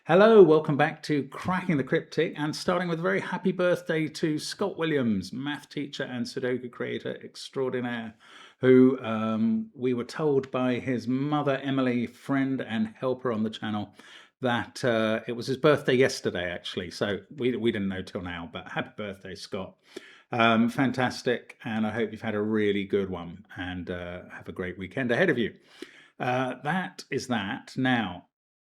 Hello, welcome back to Cracking the Cryptic, and starting with a very happy birthday to Scott Williams, math teacher and Sudoku creator extraordinaire, who we were told by his mother, Emily, friend and helper on the channel, that it was his birthday yesterday, actually. So we didn't know till now, but happy birthday, Scott. Fantastic, and I hope you've had a really good one and have a great weekend ahead of you. That is that. Now,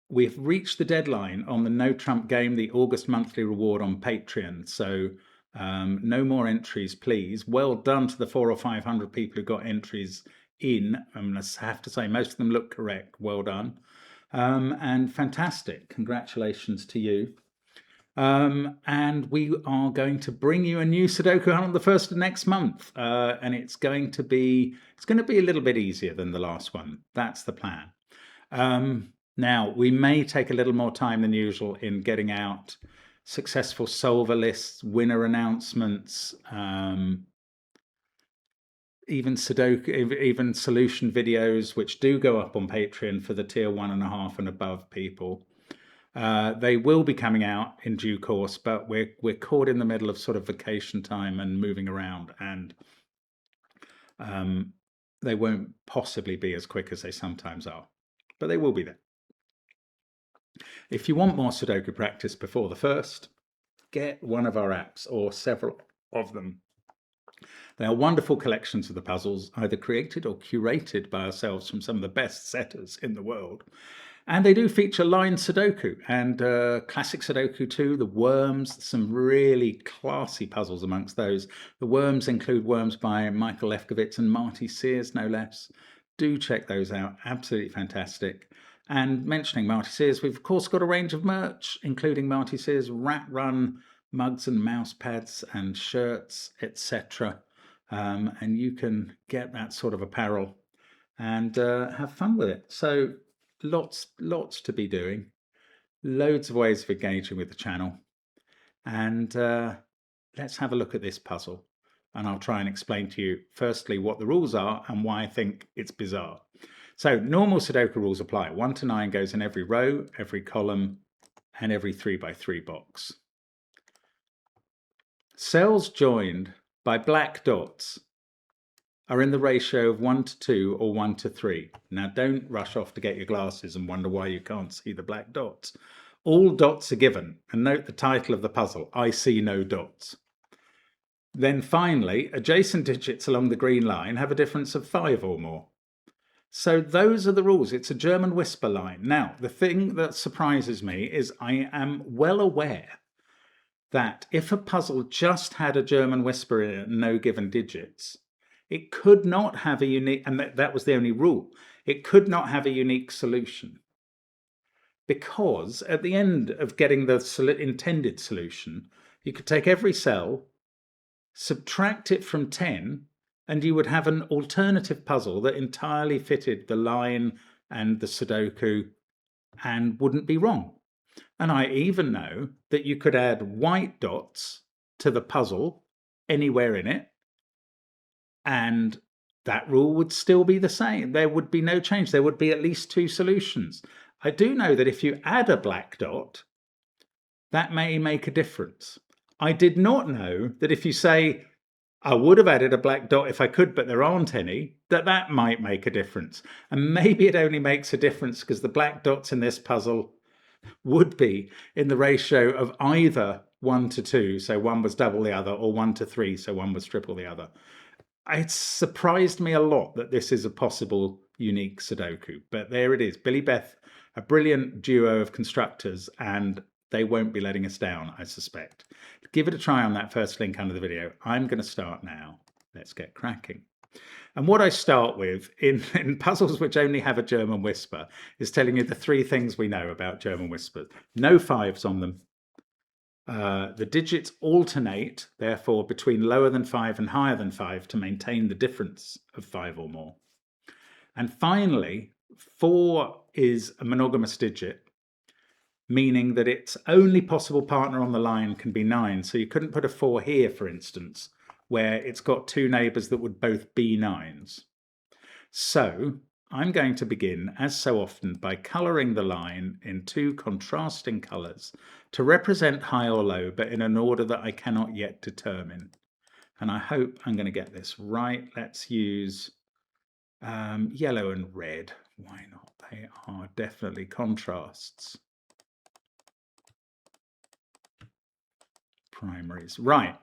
we've reached the deadline on the No Trump game, the August monthly reward on Patreon. So no more entries, please. Well done to the 400 or 500 people who got entries in. I have to say, most of them look correct. Well done. And fantastic. Congratulations to you. And we are going to bring you a new Sudoku hunt on the 1st of next month. And it's going to be a little bit easier than the last one. That's the plan. Now, we may take a little more time than usual in getting out successful solver lists, winner announcements, even solution videos, which do go up on Patreon for the tier 1.5 and above people. They will be coming out in due course, but we're caught in the middle of sort of vacation time and moving around, and they won't possibly be as quick as they sometimes are, but they will be there. If you want more Sudoku practice before the 1st, get one of our apps or several of them. They are wonderful collections of the puzzles, either created or curated by ourselves from some of the best setters in the world. And they do feature line Sudoku and classic Sudoku too, the Worms, some really classy puzzles amongst those. The Worms include Worms by Michael Lefkowitz and Marty Sears, no less. Do check those out, absolutely fantastic. And mentioning Marty Sears, we've of course got a range of merch, including Marty Sears Rat Run mugs and mouse pads and shirts, etc. And you can get that sort of apparel and have fun with it. So lots to be doing, loads of ways of engaging with the channel. And let's have a look at this puzzle. And I'll try and explain to you, firstly, what the rules are and why I think it's bizarre. So normal Sudoku rules apply. 1 to 9 goes in every row, every column, and every 3x3 box. Cells joined by black dots are in the ratio of 1 to 2 or 1 to 3. Now don't rush off to get your glasses and wonder why you can't see the black dots. All dots are given, and note the title of the puzzle, I see no dots. Then finally, adjacent digits along the green line have a difference of 5 or more. So those are the rules. It's a German whisper line. Now, the thing that surprises me is I am well aware that if a puzzle just had a German whisper in it and no given digits, it could not have a unique, and that was the only rule, it could not have a unique solution. Because at the end of getting the intended solution, you could take every cell, subtract it from 10, and you would have an alternative puzzle that entirely fitted the line and the Sudoku and wouldn't be wrong. And I even know that you could add white dots to the puzzle anywhere in it, and that rule would still be the same. There would be no change. There would be at least 2 solutions. I do know that if you add a black dot, that may make a difference. I did not know that if you say, I would have added a black dot if I could, but there aren't any, that might make a difference. And maybe it only makes a difference because the black dots in this puzzle would be in the ratio of either 1 to 2, so one was double the other, or 1 to 3, so one was triple the other. It surprised me a lot that this is a possible unique Sudoku, but there it is. Billy Beth, a brilliant duo of constructors, and they won't be letting us down, I suspect. Give it a try on that first link under the video. I'm going to start now. Let's get cracking. And what I start with in puzzles which only have a German whisper is telling you the 3 things we know about German whispers. No 5s on them. The digits alternate, therefore, between lower than 5 and higher than 5 to maintain the difference of 5 or more. And finally, 4 is a monogamous digit, meaning that its only possible partner on the line can be 9. So you couldn't put a 4 here, for instance, where it's got 2 neighbours that would both be 9s. So I'm going to begin, as so often, by colouring the line in two contrasting colours to represent high or low, but in an order that I cannot yet determine. And I hope I'm going to get this right. Let's use yellow and red. Why not? They are definitely contrasts. Primaries. Right.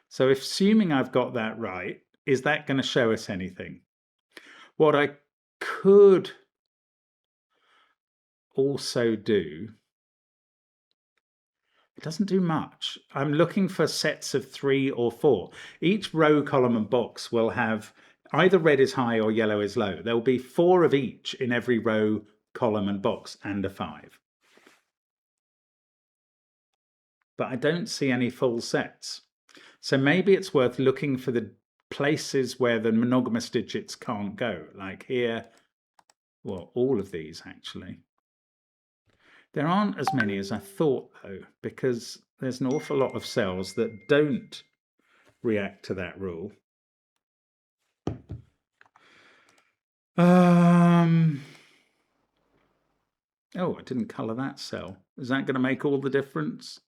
So assuming I've got that right, is that going to show us anything? What I could also do, it doesn't do much. I'm looking for sets of 3 or 4. Each row, column and box will have either red is high or yellow is low. There will be 4 of each in every row, column and box, and a 5. But I don't see any full sets. So maybe it's worth looking for the places where the monogamous digits can't go, like here. Well, all of these actually. There aren't as many as I thought though, because there's an awful lot of cells that don't react to that rule. Oh, I didn't colour that cell. Is that going to make all the difference?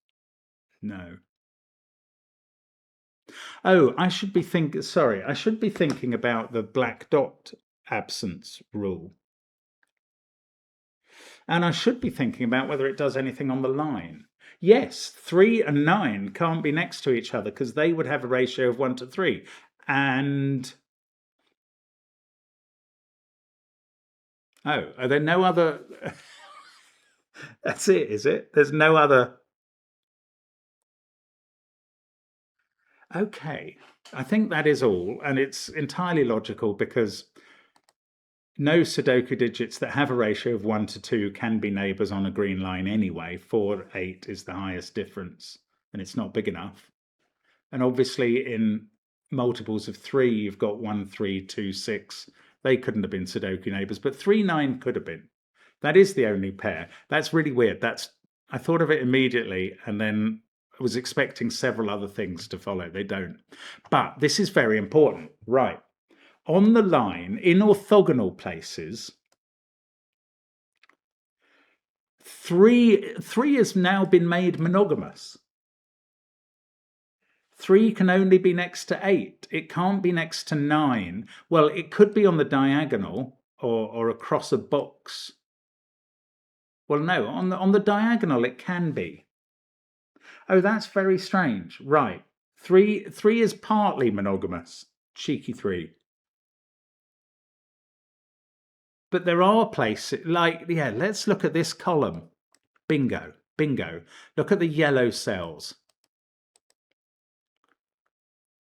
No. Oh, I should be thinking about the black dot absence rule. And I should be thinking about whether it does anything on the line. Yes, 3 and 9 can't be next to each other because they would have a ratio of 1 to 3. And oh, are there no other? That's it, is it? There's no other. Okay, I think that is all, and it's entirely logical because no Sudoku digits that have a ratio of 1 to 2 can be neighbours on a green line anyway. 4, 8 is the highest difference, and it's not big enough. And obviously in multiples of 3, you've got 1, 3, 2, 6. They couldn't have been Sudoku neighbours, but 3, 9 could have been. That is the only pair. That's really weird. I thought of it immediately, and then I was expecting several other things to follow. They don't. But this is very important. Right. On the line, in orthogonal places, 3 has now been made monogamous. 3 can only be next to 8. It can't be next to 9. Well, it could be on the diagonal or across a box. Well, no, on the diagonal it can be. Oh, that's very strange. Right. 3 is partly monogamous. Cheeky 3. But there are places like, yeah, let's look at this column. Bingo, bingo. Look at the yellow cells.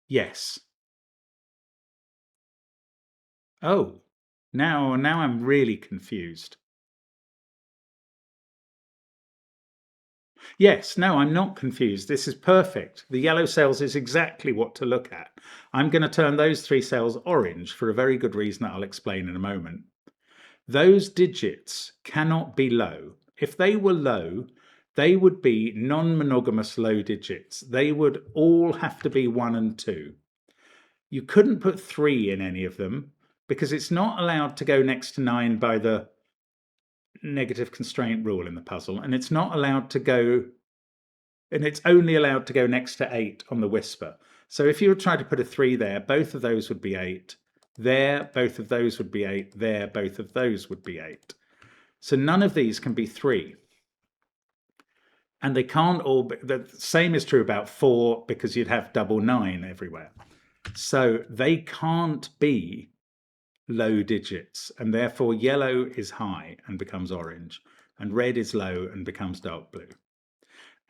Yes. Oh, now I'm really confused. Yes, no, I'm not confused. This is perfect. The yellow cells is exactly what to look at. I'm going to turn those 3 cells orange for a very good reason that I'll explain in a moment. Those digits cannot be low. If they were low, they would be non-monogamous low digits. They would all have to be 1 and 2. You couldn't put 3 in any of them because it's not allowed to go next to 9 by the negative constraint rule in the puzzle, and it's not allowed to go, and it's only allowed to go next to 8 on the whisper. So if you were trying to put a 3 there, both of those would be 8. There, both of those would be 8. There, both of those would be 8. So none of these can be 3. And they can't all be, the same is true about 4 because you'd have double 9 everywhere. So they can't be low digits, and therefore yellow is high and becomes orange, and red is low and becomes dark blue.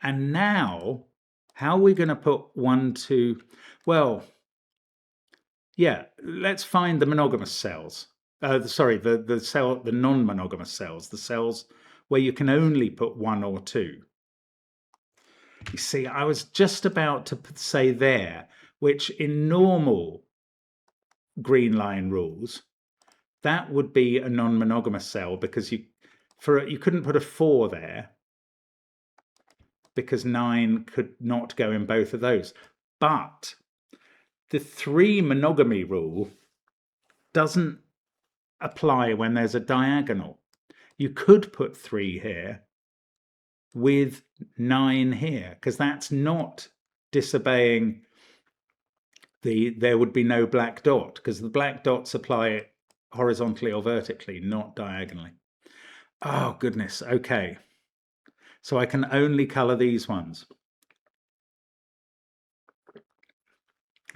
And now, how are we going to put 1, 2? Well, yeah, let's find the monogamous cells. The non-monogamous cells, the cells where you can only put 1 or 2. You see, I was just about to say there, which in normal green line rules, that would be a non-monogamous cell because you couldn't put a 4 there because 9 could not go in both of those. But the 3 monogamy rule doesn't apply when there's a diagonal. You could put 3 here with 9 here, because that's not disobeying there would be no black dot, because the black dots apply horizontally or vertically, not diagonally. Oh, goodness. Okay. So I can only color these ones.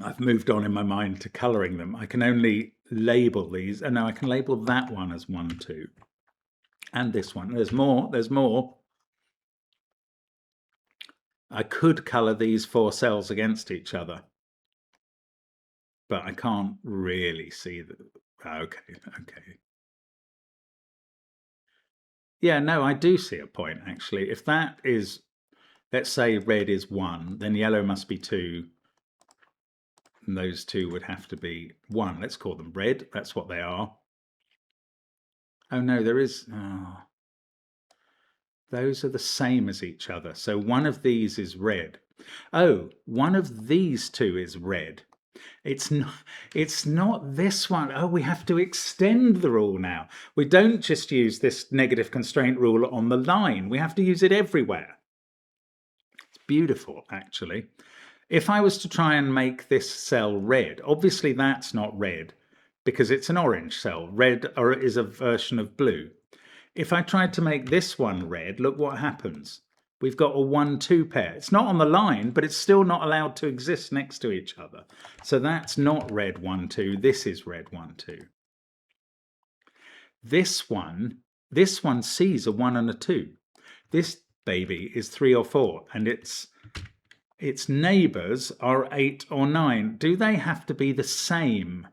I've moved on in my mind to coloring them. I can only label these. And now I can label that one as 1, 2. And this one. There's more. There's more. I could color these 4 cells against each other, but I can't really see the. Okay. Yeah, no, I do see a point, actually. If that is, let's say red is 1, then yellow must be 2. And those 2 would have to be 1. Let's call them red. That's what they are. Oh, no, there is. Oh, those are the same as each other. So one of these is red. Oh, one of these 2 is red. It's not this one. Oh, we have to extend the rule now. We don't just use this negative constraint rule on the line. We have to use it everywhere. It's beautiful, actually. If I was to try and make this cell red, obviously that's not red because it's an orange cell. Red is a version of blue. If I tried to make this one red, look what happens. We've got a 1, 2 pair. It's not on the line, but it's still not allowed to exist next to each other. So that's not red 1, 2. This is red 1, 2. This one sees a 1 and a 2. This baby is 3 or 4, and its neighbours are 8 or 9. Do they have to be the same?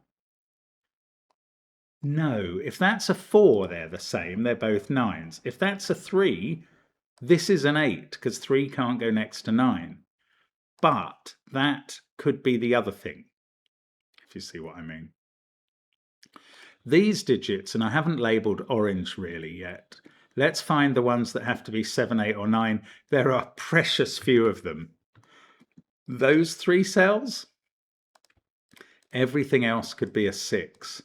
No. If that's a 4, they're the same. They're both 9s. If that's a 3, this is an 8, because 3 can't go next to 9. But that could be the other thing, if you see what I mean. These digits, and I haven't labelled orange really yet. Let's find the ones that have to be 7, 8 or 9. There are precious few of them. Those 3 cells, everything else could be a 6.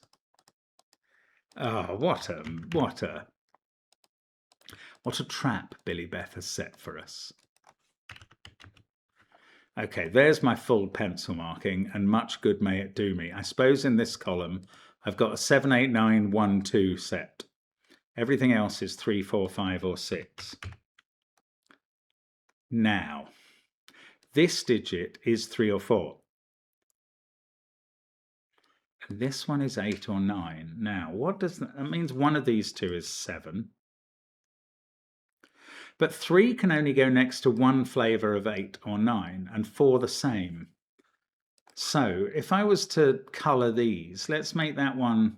Oh, what a trap Billy Beth has set for us. Okay, there's my full pencil marking, and much good may it do me. I suppose in this column I've got a 7, 8, 9, 1, 2 set. Everything else is 3, 4, 5 or 6. Now, this digit is 3 or 4. And this one is 8 or 9. Now, what does that means? One of these 2 is 7. But 3 can only go next to one flavour of 8 or 9, and 4 the same. So if I was to colour these, let's make that one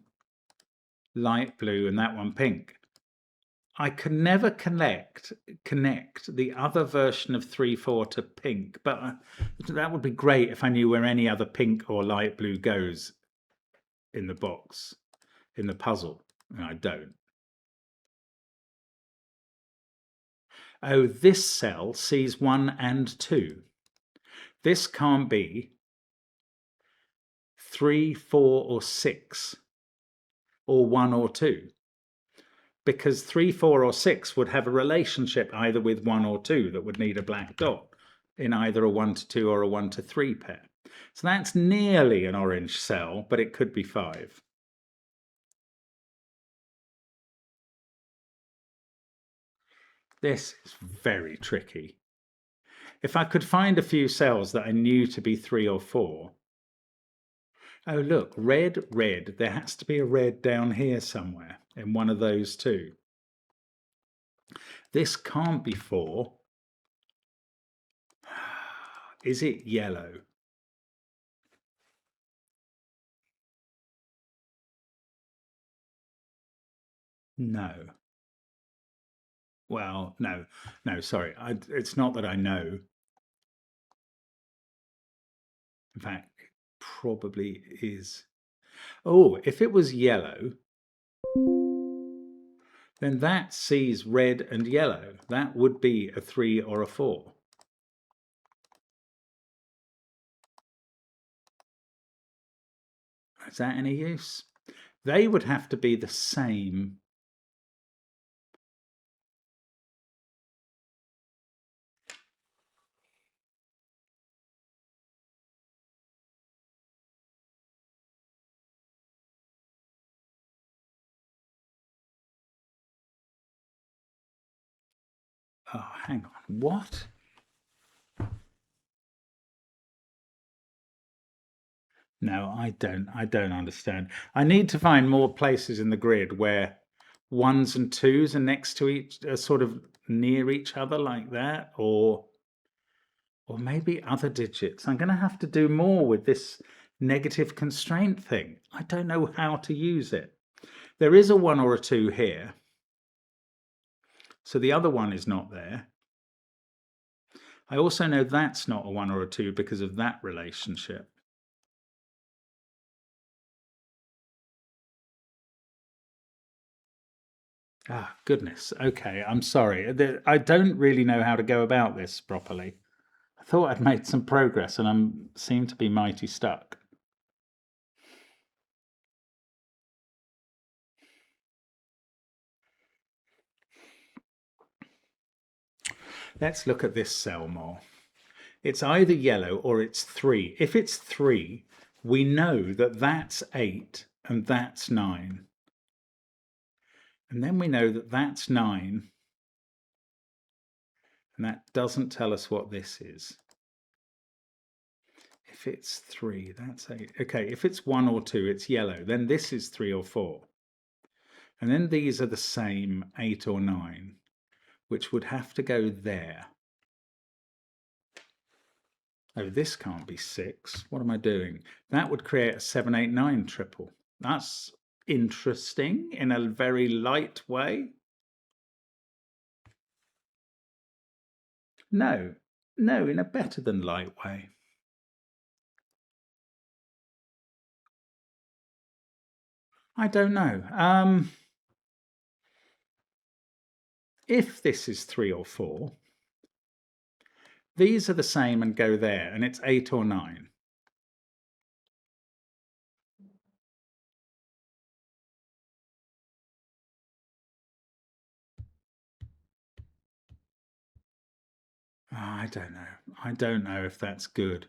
light blue and that one pink. I can never connect the other version of 3, 4 to pink, but that would be great if I knew where any other pink or light blue goes in the box, in the puzzle, and I don't. Oh, this cell sees 1 and 2. This can't be 3, 4 or 6 or 1 or 2, because 3, 4 or 6 would have a relationship either with 1 or 2 that would need a black dot in either a 1 to 2 or a 1 to 3 pair. So that's nearly an orange cell, but it could be 5. This is very tricky. If I could find a few cells that I knew to be 3 or 4. Oh, look, red, red. There has to be a red down here somewhere in one of those 2. This can't be 4. Is it yellow? No. Well, no, sorry. It's not that I know. In fact, it probably is. Oh, if it was yellow, then that sees red and yellow. That would be a 3 or a 4. Is that any use? They would have to be the same. Oh, hang on. What? No, I don't understand. I need to find more places in the grid where ones and twos are next to each, are sort of near each other like that, or maybe other digits. I'm going to have to do more with this negative constraint thing. I don't know how to use it. There is a 1 or a 2 here, so the other one is not there. I also know that's not a 1 or a 2 because of that relationship. Ah, goodness. Okay, I'm sorry. I don't really know how to go about this properly. I thought I'd made some progress and I seem to be mighty stuck. Let's look at this cell more. It's either yellow or it's 3. If it's 3, we know that that's 8 and that's 9. And then we know that that's 9. And that doesn't tell us what this is. If it's 3, that's 8. Okay, if it's 1 or 2, it's yellow. Then this is 3 or 4. And then these are the same, 8 or 9, which would have to go there. Oh, this can't be 6. What am I doing? That would create a 7, 8, 9 triple. That's interesting in a very light way. No, in a better than light way. I don't know. If this is 3 or 4, these are the same and go there, and it's 8 or 9. Oh, I don't know. I don't know if that's good.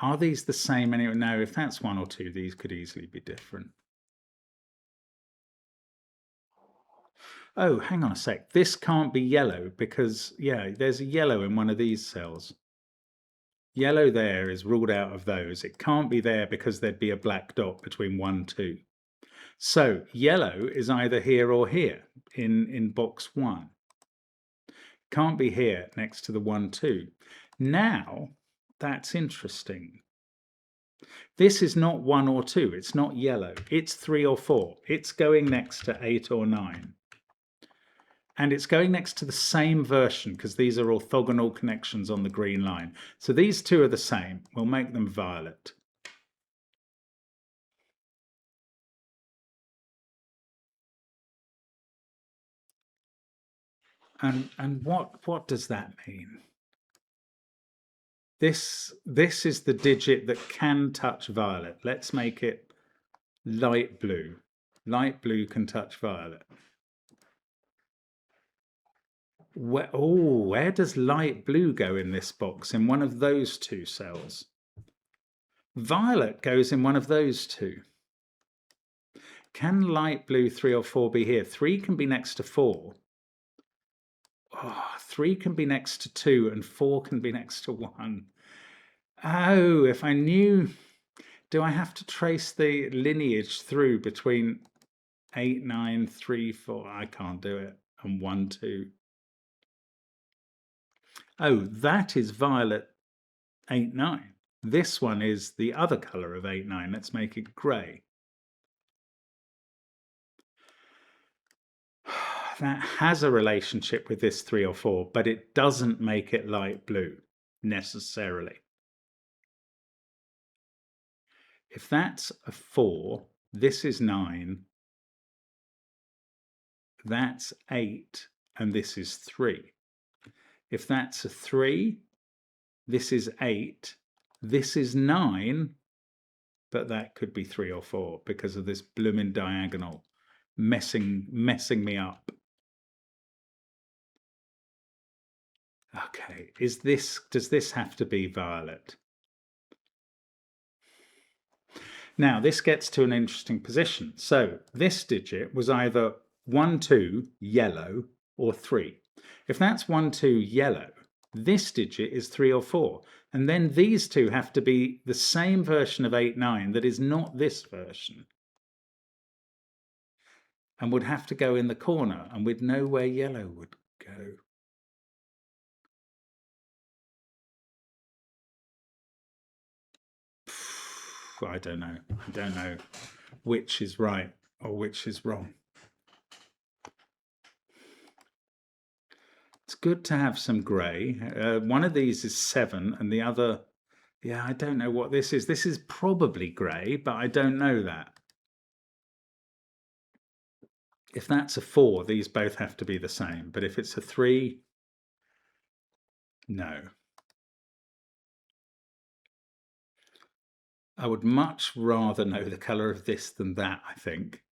Are these the same anyway? No, if that's 1 or 2, these could easily be different. Oh, hang on a sec. This can't be yellow because, yeah, there's a yellow in one of these cells. Yellow there is ruled out of those. It can't be there because there'd be a black dot between 1, 2. So yellow is either here or here in box 1. Can't be here next to the 1, 2. Now, that's interesting. This is not 1 or 2. It's not yellow. It's 3 or 4. It's going next to 8 or 9. And it's going next to the same version because these are orthogonal connections on the green line. So these two are the same. We'll make them violet. And what does that mean? This is the digit that can touch violet. Let's make it light blue. Light blue can touch violet. Where does light blue go in this box? In one of those two cells. Violet goes in one of those two. Can light blue 3 or 4 be here? 3 can be next to 4. Oh, 3 can be next to 2 and 4 can be next to 1. Oh, if I knew... Do I have to trace the lineage through between 8, 9, 3, 4? I can't do it. And 1, 2. Oh, that is violet 8, 9. This one is the other colour of 8, 9. Let's make it grey. That has a relationship with this 3 or 4, but it doesn't make it light blue necessarily. If that's a 4, this is 9, that's 8, and this is 3. If that's a 3, this is 8, this is 9, but that could be 3 or 4 because of this blooming diagonal messing me up. Okay, does this have to be violet? Now this gets to an interesting position. So this digit was either 1, 2, yellow, or 3. If that's 1, 2, yellow, this digit is 3 or 4. And then these two have to be the same version of 8, 9 that is not this version. And would have to go in the corner, and we'd know where yellow would go. I don't know. I don't know which is right or which is wrong. It's good to have some grey. One of these is 7 and the other, yeah, I don't know what this is. This is probably grey, but I don't know that. If that's a 4, these both have to be the same. But if it's a 3, no. I would much rather know the colour of this than that, I think.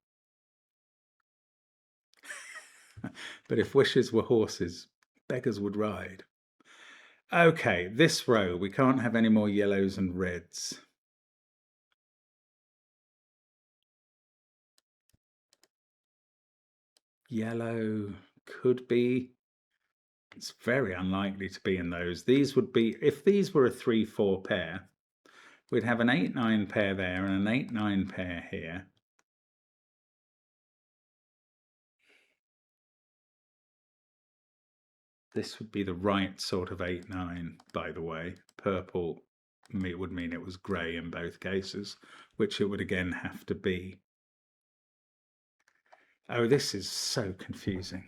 But if wishes were horses, beggars would ride. Okay, this row, we can't have any more yellows and reds. Yellow could be. It's very unlikely to be in those. These would be, if these were a 3, 4 pair, we'd have an 8, 9 pair there and an 8, 9 pair here. This would be the right sort of 8, 9, by the way. Purple would mean it was grey in both cases, which it would again have to be. Oh, this is so confusing.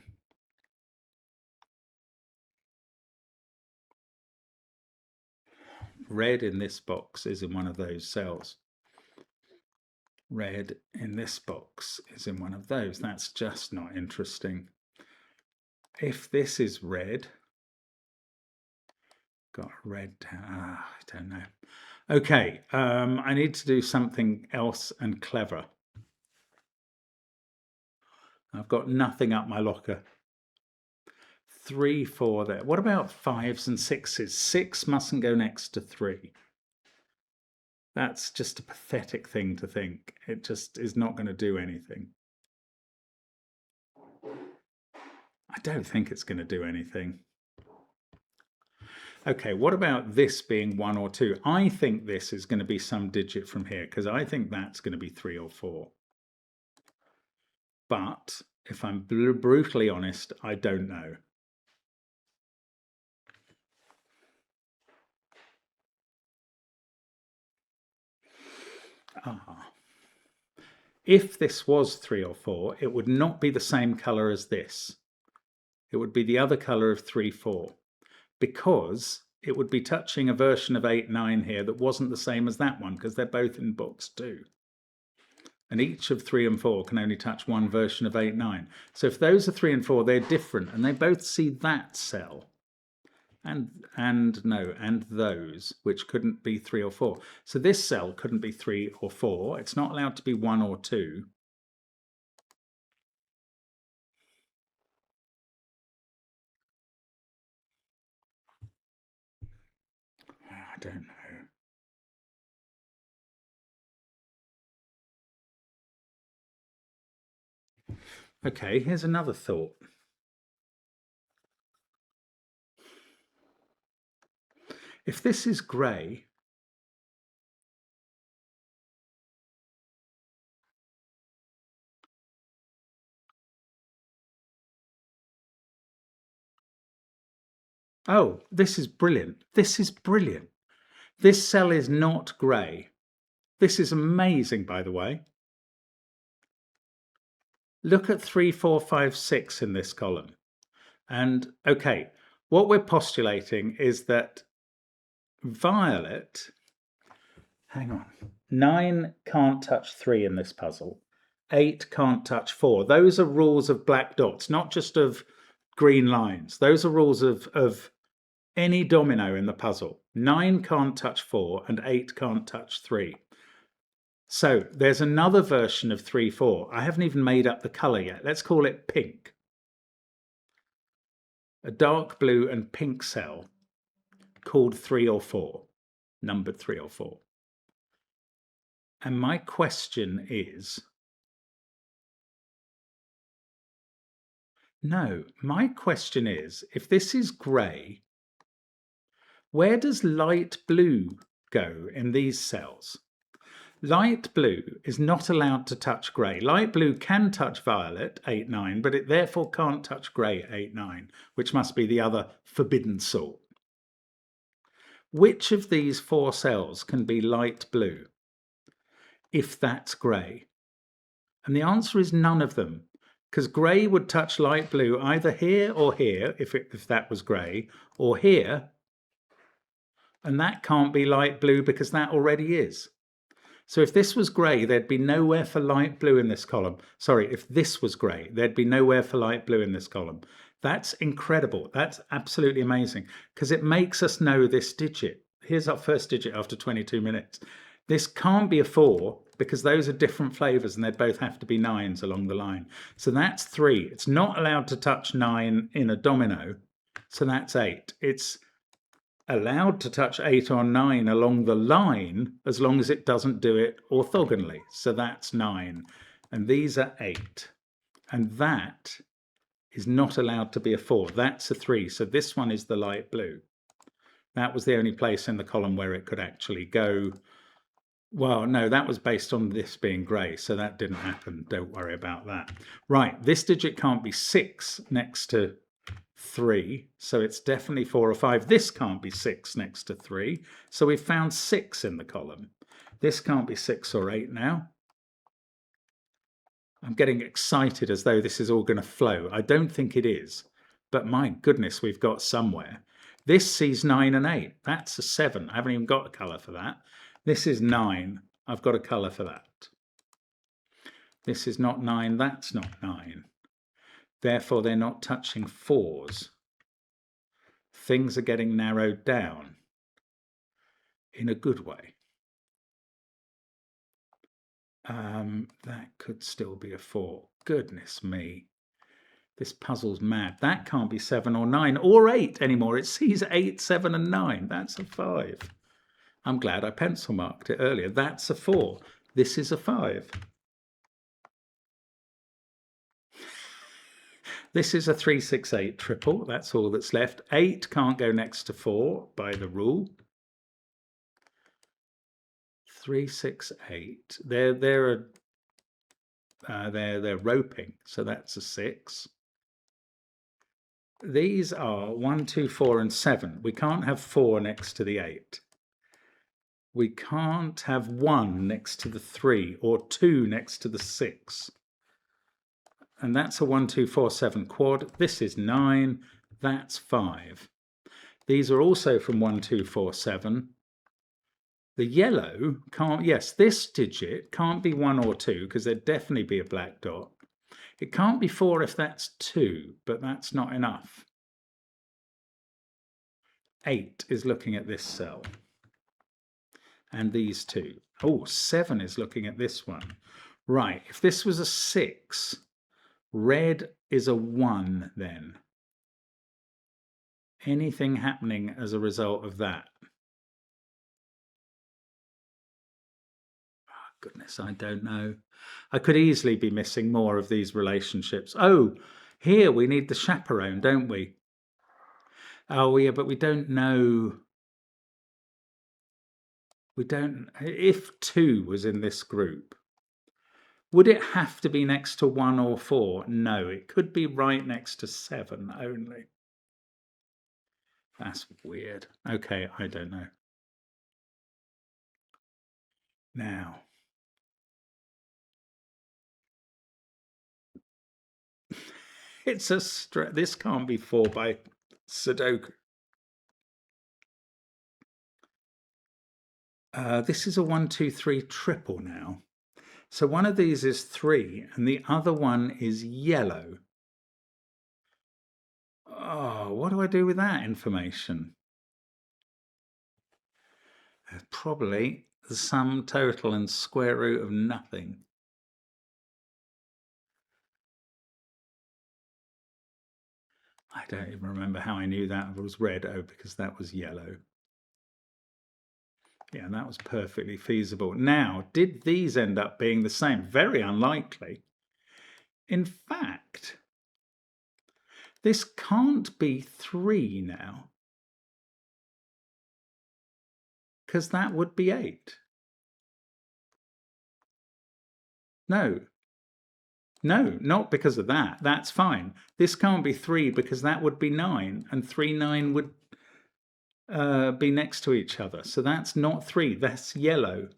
Red in this box is in one of those cells. Red in this box is in one of those. That's just not interesting. If this is red, got a red, I don't know. Okay, I need to do something else and clever. I've got nothing up my locker. 3, 4 there. What about 5s and 6s? 6 mustn't go next to 3. That's just a pathetic thing to think. It just is not going to do anything. I don't think it's going to do anything. Okay, what about this being 1 or 2? I think this is going to be some digit from here because I think that's going to be 3 or 4. But if I'm brutally honest, I don't know. If this was 3 or 4, it would not be the same colour as this. It would be the other colour of 3, 4, because it would be touching a version of 8, 9 here that wasn't the same as that one, because they're both in box 2. And each of 3 and 4 can only touch one version of 8, 9. So if those are 3 and 4, they're different, and they both see that cell. And those, which couldn't be 3 or 4. So this cell couldn't be 3 or 4. It's not allowed to be 1 or 2. I don't know. Okay, here's another thought. If this is grey, oh, this is brilliant. This is brilliant. This cell is not grey. This is amazing, by the way. Look at 3, 4, 5, 6 in this column. And okay, what we're postulating is that violet, hang on, 9 can't touch 3 in this puzzle. 8 can't touch 4. Those are rules of black dots, not just of green lines. Those are rules of any domino in the puzzle. 9 can't touch 4 and 8 can't touch 3. So there's another version of 3, 4. I haven't even made up the color yet. Let's call it pink. A dark blue and pink cell called 3 or 4, numbered 3 or 4. And my question is, no, my question is, if this is grey, where does light blue go in these cells? Light blue is not allowed to touch grey. Light blue can touch violet, 8, 9, but it therefore can't touch grey, 8, 9, which must be the other forbidden sort. Which of these 4 cells can be light blue if that's grey? And the answer is none of them, because grey would touch light blue either here or here, if that was grey, or here, and that can't be light blue because that already is. So if this was grey, there'd be nowhere for light blue in this column. Sorry, if this was grey, there'd be nowhere for light blue in this column. That's incredible. That's absolutely amazing, because it makes us know this digit. Here's our first digit after 22 minutes. This can't be a 4 because those are different flavours and they'd both have to be 9s along the line. So that's 3. It's not allowed to touch 9 in a domino, so that's 8. It's allowed to touch 8 or 9 along the line as long as it doesn't do it orthogonally. So that's 9. And these are 8. And that is not allowed to be a 4. That's a 3. So this one is the light blue. That was the only place in the column where it could actually go. Well, no, that was based on this being grey, so that didn't happen. Don't worry about that. Right, this digit can't be 6 next to 3, so it's definitely 4 or 5. This can't be 6 next to 3, so we've found 6 in the column. This can't be 6 or 8 now. I'm getting excited as though this is all going to flow. I don't think it is, but my goodness, we've got somewhere. This sees 9 and 8. That's a 7. I haven't even got a colour for that. This is 9. I've got a colour for that. This is not 9. That's not 9. Therefore, they're not touching 4s. Things are getting narrowed down in a good way. That could still be a 4. Goodness me. This puzzle's mad. That can't be 7 or 9 or 8 anymore. It sees 8, 7 and 9. That's a 5. I'm glad I pencil marked it earlier. That's a 4. This is a 5. This is a 3, 6, 8 triple. That's all that's left. 8 can't go next to 4 by the rule. 3, 6, 8. They're roping, so that's a 6. These are 1, 2, 4 and 7. We can't have 4 next to the 8. We can't have 1 next to the 3 or 2 next to the 6. And that's a 1, 2, 4, 7 quad. This is 9. That's 5. These are also from 1, 2, 4, 7. The yellow can't, yes, this digit can't be 1 or 2 because there'd definitely be a black dot. It can't be 4 if that's 2, but that's not enough. 8 is looking at this cell. And these two. Oh, 7 is looking at this one. Right, if this was a 6, red is a 1 then. Anything happening as a result of that? Oh, goodness, I don't know. I could easily be missing more of these relationships. Oh, here we need the chaperone, don't we? Oh, yeah, but we don't know. We don't. If 2 was in this group, would it have to be next to 1 or 4? No, it could be right next to 7 only. That's weird. Okay, I don't know. Now, it's a this can't be 4 by Sudoku. This is a 1, 2, 3 triple now. So one of these is 3 and the other one is yellow. Oh, what do I do with that information? Probably the sum total and square root of nothing. I don't even remember how I knew that was red. Oh, because that was yellow. Yeah, that was perfectly feasible. Now, did these end up being the same? Very unlikely. In fact, this can't be 3 now, because that would be 8. No, not because of that. That's fine. This can't be 3 because that would be 9, and 3, 9 would be next to each other. So that's not 3. That's yellow.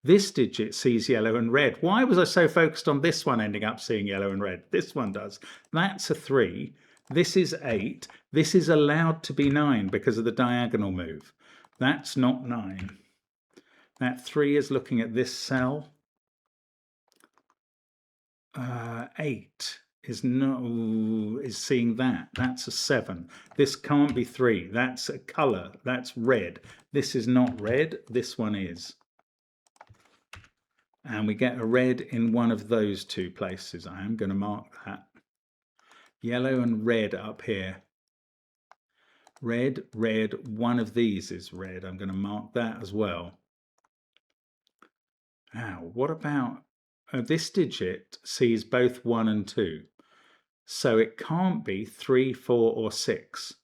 This digit sees yellow and red. Why was I so focused on this one ending up seeing yellow and red? This one does. That's a 3. This is 8. This is allowed to be 9 because of the diagonal move. That's not 9. That 3 is looking at this cell. 8 is seeing that. That's a 7. This can't be 3. That's a color. That's red. This is not red. This one is. And we get a red in one of those 2 places. I am going to mark that. Yellow and red up here. Red, red. One of these is red. I'm going to mark that as well. Now, what about this digit sees both 1 and 2. So it can't be 3, 4, or 6.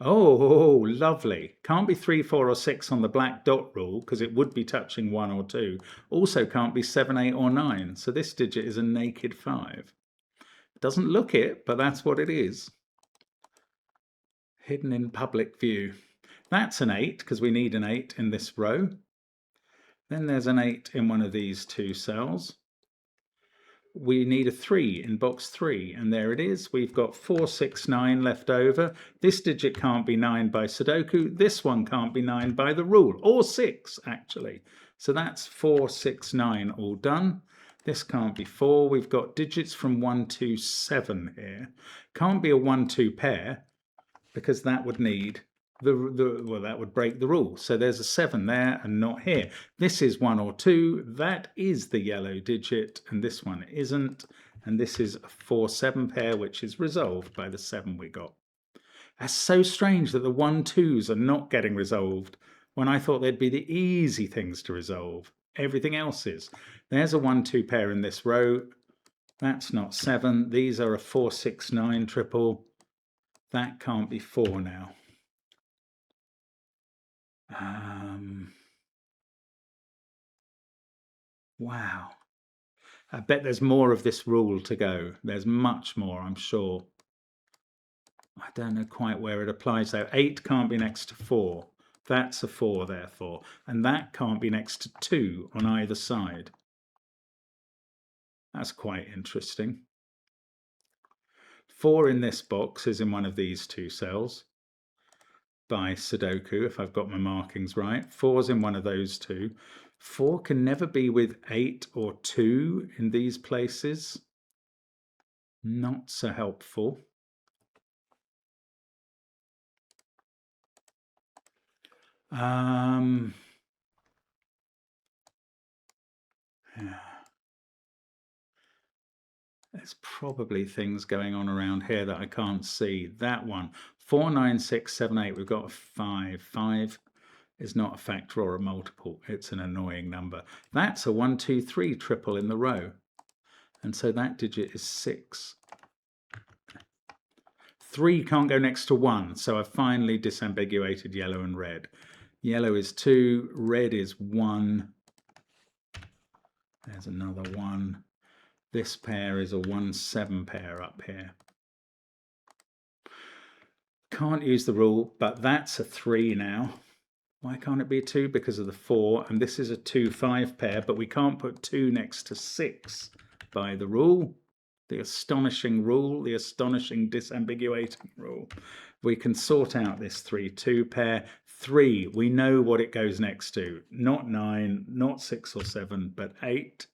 Oh, lovely. Can't be 3, 4, or 6 on the black dot rule because it would be touching 1 or 2. Also can't be 7, 8, or 9. So this digit is a naked 5. It doesn't look it, but that's what it is. Hidden in public view. That's an 8 because we need an 8 in this row. Then there's an 8 in one of these 2 cells. We need a 3 in box 3, and there it is. We've got 4, 6, 9 left over. This digit can't be 9 by Sudoku. This one can't be 9 by the rule, or 6 actually. So that's 4, 6, 9 all done. This can't be 4. We've got digits from 1 to 7 here. Can't be a 1, 2 pair because that would need well, that would break the rule. So there's a 7 there and not here. This is 1 or 2. That is the yellow digit, and this one isn't. And this is a 4, 7 pair, which is resolved by the 7 we got. That's so strange that the 1, 2s are not getting resolved when I thought they'd be the easy things to resolve. Everything else is. There's a 1, 2 pair in this row. That's not 7. These are a 4, 6, 9 triple. That can't be 4 now. Wow. I bet there's more of this rule to go. There's much more, I'm sure. I don't know quite where it applies though. 8 can't be next to 4. That's a 4 therefore. And that can't be next to 2 on either side. That's quite interesting. 4 in this box is in one of these 2 cells by Sudoku, if I've got my markings right. 4's in one of those 2. 4 can never be with 8 or 2 in these places. Not so helpful. Yeah. There's probably things going on around here that I can't see. That one, 4, 9, 6, 7, 8. We've got a 5. 5 is not a factor or a multiple. It's an annoying number. That's a 1, 2, 3 triple in the row. And so that digit is 6. 3 can't go next to 1. So I've finally disambiguated yellow and red. Yellow is 2. Red is 1. There's another 1. This pair is a 1, 7 pair up here. Can't use the rule, but that's a 3 now. Why can't it be a 2? Because of the 4. And this is a 2, 5 pair, but we can't put 2 next to 6 by the rule. The astonishing rule, the astonishing disambiguating rule. We can sort out this 3, 2 pair. 3, we know what it goes next to. Not 9, not 6 or 7, but 8.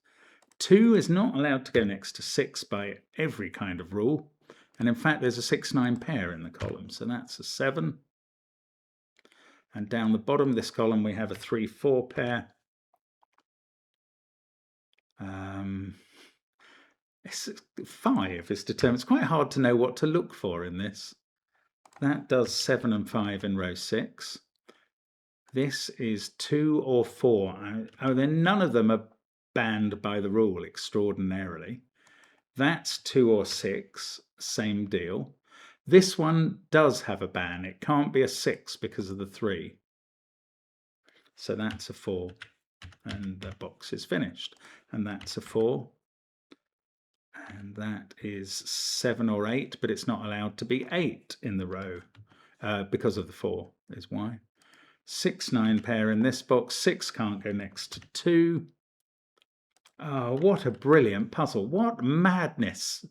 2 is not allowed to go next to 6 by every kind of rule. And in fact, there's a 6, 9 pair in the column. So that's a 7. And down the bottom of this column, we have a 3-4 pair. It's 5 is determined. It's quite hard to know what to look for in this. That does 7 and 5 in row 6. This is 2 or 4. Oh, then none of them are banned by the rule extraordinarily. That's 2 or 6, same deal. This one does have a ban. It can't be a 6 because of the 3. So that's a 4. And the box is finished. And that's a 4. And that is 7 or 8, but it's not allowed to be 8 in the row because of the 4 is why. 6, 9 pair in this box. 6 can't go next to 2. Oh, what a brilliant puzzle. What madness.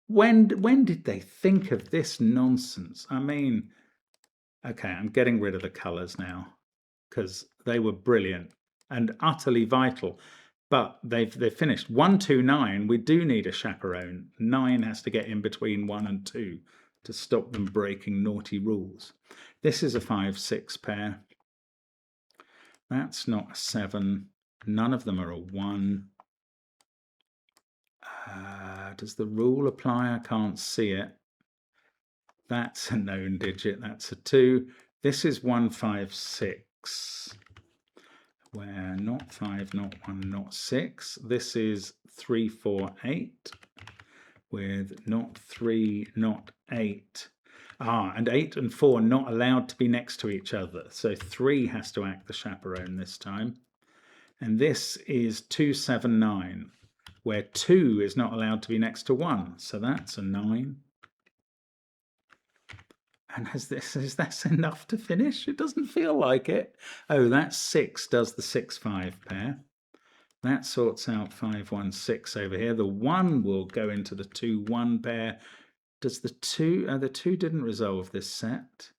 When did they think of this nonsense? I mean, okay, I'm getting rid of the colours now because they were brilliant and utterly vital. But they've finished. 1, 2, 9, we do need a chaperone. 9 has to get in between 1 and 2 to stop them breaking naughty rules. This is a 5, 6 pair. That's not a 7. None of them are a 1. Does the rule apply? I can't see it. That's a known digit. That's a 2. This is 1, 5, 6. Where not 5, not 1, not 6. This is 3, 4, 8 with not 3, not 8. And 8 and 4 not allowed to be next to each other. So 3 has to act the chaperone this time. And this is 2, 7, 9, where 2 is not allowed to be next to 1. So that's a 9. And is this enough to finish? It doesn't feel like it. Oh, that 6 does the 6, 5 pair. That sorts out 5, 1, 6 over here. The 1 will go into the 2, 1 pair. Does the 2, the 2 didn't resolve this set,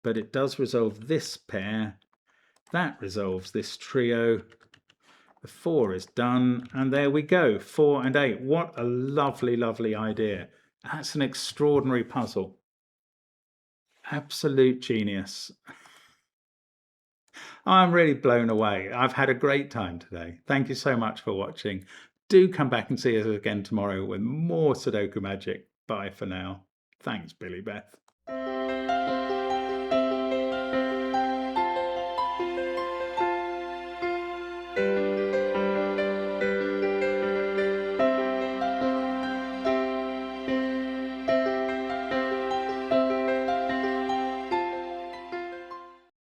but it does resolve this pair. That resolves this trio. The 4 is done, and there we go, 4 and 8. What a lovely, lovely idea. That's an extraordinary puzzle. Absolute genius. I'm really blown away. I've had a great time today. Thank you so much for watching. Do come back and see us again tomorrow with more Sudoku magic. Bye for now. Thanks, Billy Beth.